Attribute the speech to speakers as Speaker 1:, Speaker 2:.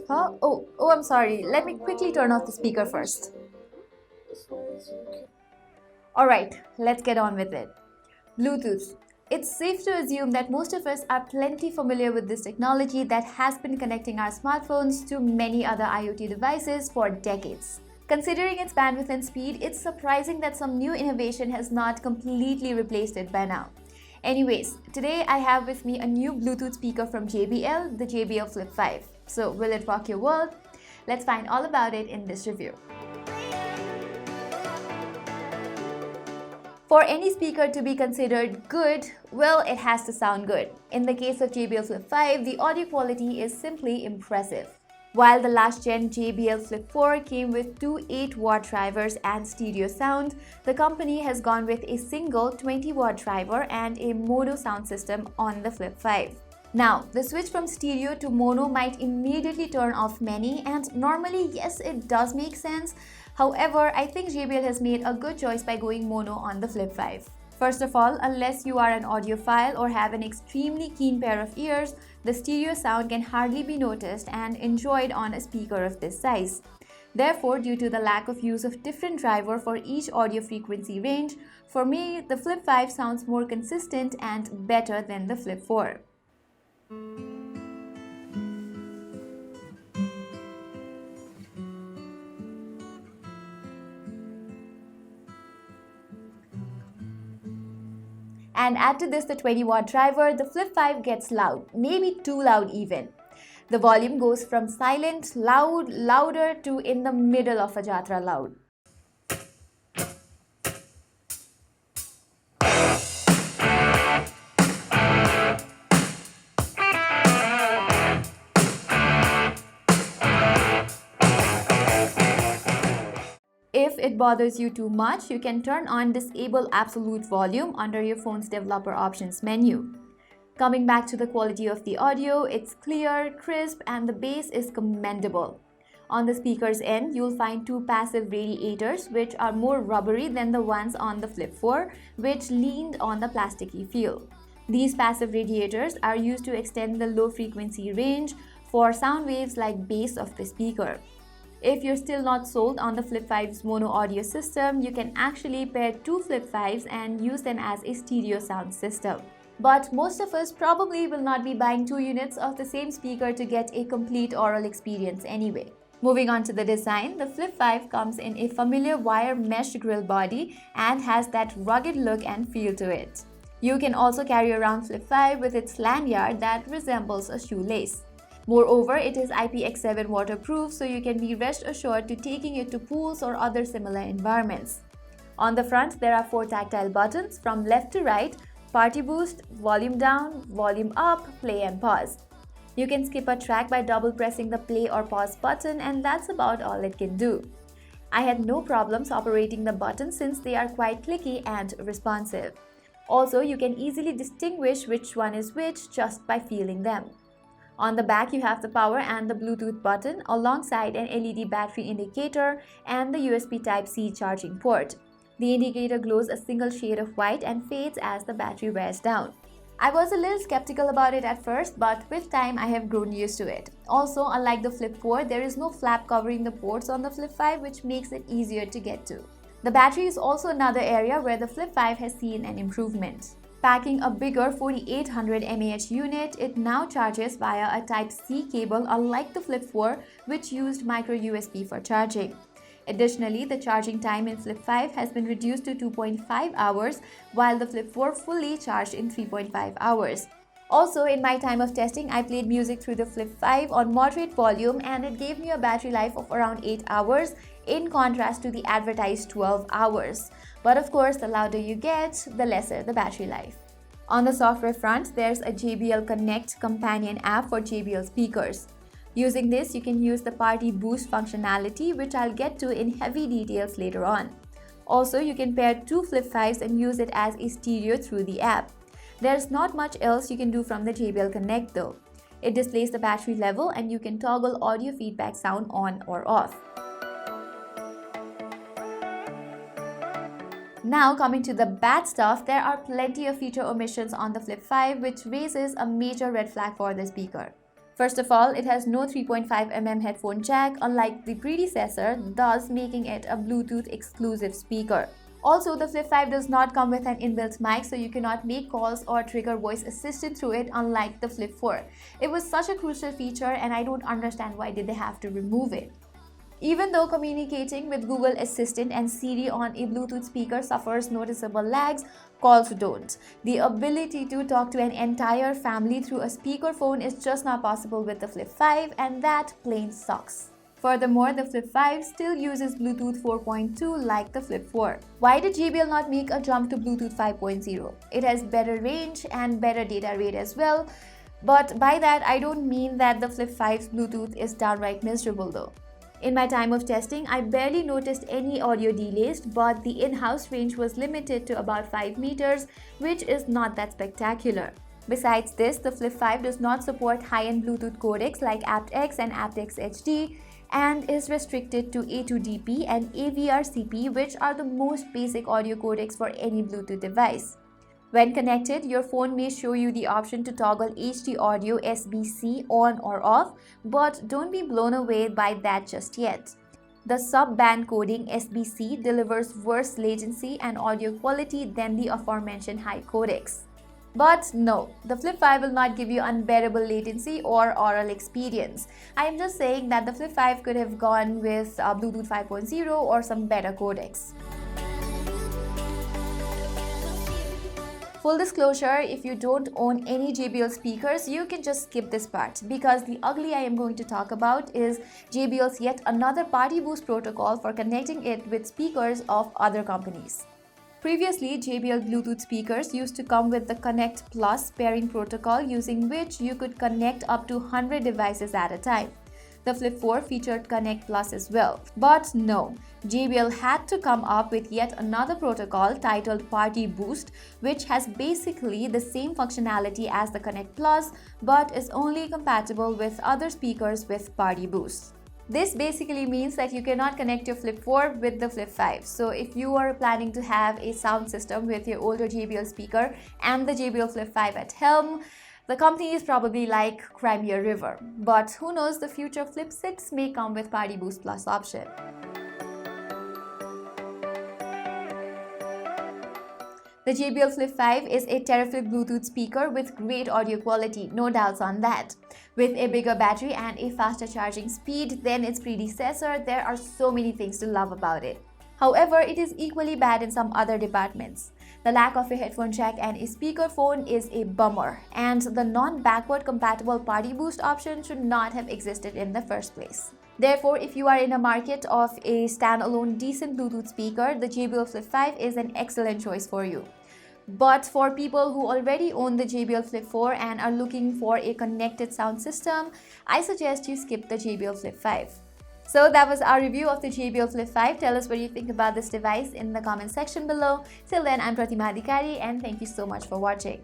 Speaker 1: Huh? Oh, I'm sorry. Let me quickly turn off the speaker first. Alright, let's get on with it. Bluetooth. It's safe to assume that most of us are plenty familiar with this technology that has been connecting our smartphones to many other IoT devices for decades. Considering its bandwidth and speed, it's surprising that some new innovation has not completely replaced it by now. Anyways, today I have with me a new Bluetooth speaker from JBL, the JBL Flip 5. So will it rock your world? Let's find all about it in this review. For any speaker to be considered good, well, it has to sound good. In the case of JBL Flip 5, the audio quality is simply impressive. While the last gen JBL Flip 4 came with two 8-watt drivers and stereo sound, the company has gone with a single 20-watt driver and a mono sound system on the Flip 5. Now, the switch from stereo to mono might immediately turn off many, and normally, yes, it does make sense. However, I think JBL has made a good choice by going mono on the Flip 5. First of all, unless you are an audiophile or have an extremely keen pair of ears, the stereo sound can hardly be noticed and enjoyed on a speaker of this size. Therefore, due to the lack of use of different driver for each audio frequency range, for me, the Flip 5 sounds more consistent and better than the Flip 4. And add to this the 20-watt driver, the Flip 5 gets loud, maybe too loud even. The volume goes from silent, loud, louder to in the middle of a jatra loud. If it bothers you too much, you can turn on Disable Absolute Volume under your phone's Developer Options menu. Coming back to the quality of the audio, it's clear, crisp, and the bass is commendable. On the speaker's end, you'll find two passive radiators which are more rubbery than the ones on the Flip 4, which leaned on the plasticky feel. These passive radiators are used to extend the low frequency range for sound waves like bass of the speaker. If you're still not sold on the Flip 5's mono audio system, you can actually pair two Flip 5s and use them as a stereo sound system. But most of us probably will not be buying two units of the same speaker to get a complete aural experience anyway. Moving on to the design, the Flip 5 comes in a familiar wire mesh grille body and has that rugged look and feel to it. You can also carry around Flip 5 with its lanyard that resembles a shoelace. Moreover, it is IPX7 waterproof, so you can be rest assured to taking it to pools or other similar environments. On the front, there are 4 tactile buttons from left to right: party boost, volume down, volume up, play and pause. You can skip a track by double pressing the play or pause button, and that's about all it can do. I had no problems operating the buttons since they are quite clicky and responsive. Also, you can easily distinguish which one is which just by feeling them. On the back, you have the power and the Bluetooth button alongside an LED battery indicator and the USB Type-C charging port. The indicator glows a single shade of white and fades as the battery wears down. I was a little skeptical about it at first, but with time I have grown used to it. Also, unlike the Flip 4, there is no flap covering the ports on the Flip 5, which makes it easier to get to. The battery is also another area where the Flip 5 has seen an improvement. Packing a bigger 4800 mAh unit, it now charges via a Type-C cable, unlike the Flip 4, which used micro USB for charging. Additionally, the charging time in Flip 5 has been reduced to 2.5 hours, while the Flip 4 fully charged in 3.5 hours. Also, in my time of testing, I played music through the Flip 5 on moderate volume and it gave me a battery life of around 8 hours, in contrast to the advertised 12 hours. But of course, the louder you get, the lesser the battery life. On the software front, there's a JBL Connect companion app for JBL speakers. Using this, you can use the Party Boost functionality, which I'll get to in heavy details later on. Also, you can pair two Flip 5s and use it as a stereo through the app. There's not much else you can do from the JBL Connect though. It displays the battery level and you can toggle audio feedback sound on or off. Now coming to the bad stuff, there are plenty of feature omissions on the Flip 5 which raises a major red flag for the speaker. First of all, it has no 3.5mm headphone jack, unlike the predecessor, thus making it a Bluetooth exclusive speaker. Also, the Flip 5 does not come with an inbuilt mic, so you cannot make calls or trigger voice assistant through it, unlike the Flip 4. It was such a crucial feature and I don't understand why did they have to remove it. Even though communicating with Google Assistant and Siri on a Bluetooth speaker suffers noticeable lags, calls don't. The ability to talk to an entire family through a speakerphone is just not possible with the Flip 5, and that plain sucks. Furthermore, the Flip 5 still uses Bluetooth 4.2 like the Flip 4. Why did JBL not make a jump to Bluetooth 5.0? It has better range and better data rate as well, but by that I don't mean that the Flip 5's Bluetooth is downright miserable though. In my time of testing, I barely noticed any audio delays, but the in-house range was limited to about 5 meters, which is not that spectacular. Besides this, the Flip 5 does not support high-end Bluetooth codecs like aptX and aptX HD, and is restricted to A2DP and AVRCP, which are the most basic audio codecs for any Bluetooth device. When connected, your phone may show you the option to toggle HD audio SBC on or off, but don't be blown away by that just yet. The sub-band coding SBC delivers worse latency and audio quality than the aforementioned high codecs. But no, the Flip 5 will not give you unbearable latency or aural experience. I am just saying that the Flip 5 could have gone with Bluetooth 5.0 or some better codecs. Full disclosure, if you don't own any JBL speakers, you can just skip this part, because the ugly I am going to talk about is JBL's yet another party boost protocol for connecting it with speakers of other companies. Previously, JBL Bluetooth speakers used to come with the Connect Plus pairing protocol, using which you could connect up to 100 devices at a time. The Flip 4 featured Connect Plus as well. But no, JBL had to come up with yet another protocol titled Party Boost, which has basically the same functionality as the Connect Plus, but is only compatible with other speakers with Party Boost. This basically means that you cannot connect your Flip 4 with the Flip 5. So if you are planning to have a sound system with your older JBL speaker and the JBL Flip 5 at helm, the company is probably like Crimea River. But who knows, the future Flip 6 may come with Party Boost Plus option. The JBL Flip 5 is a terrific Bluetooth speaker with great audio quality, no doubts on that. With a bigger battery and a faster charging speed than its predecessor, there are so many things to love about it. However, it is equally bad in some other departments. The lack of a headphone jack and a speakerphone is a bummer, and the non-backward compatible Party Boost option should not have existed in the first place. Therefore, if you are in a market of a standalone decent Bluetooth speaker, the JBL Flip 5 is an excellent choice for you. But for people who already own the JBL Flip 4 and are looking for a connected sound system, I suggest you skip the JBL Flip 5. So that was our review of the JBL Flip 5. Tell us what you think about this device in the comment section below. Till then, I'm Pratima Adhikari and thank you so much for watching.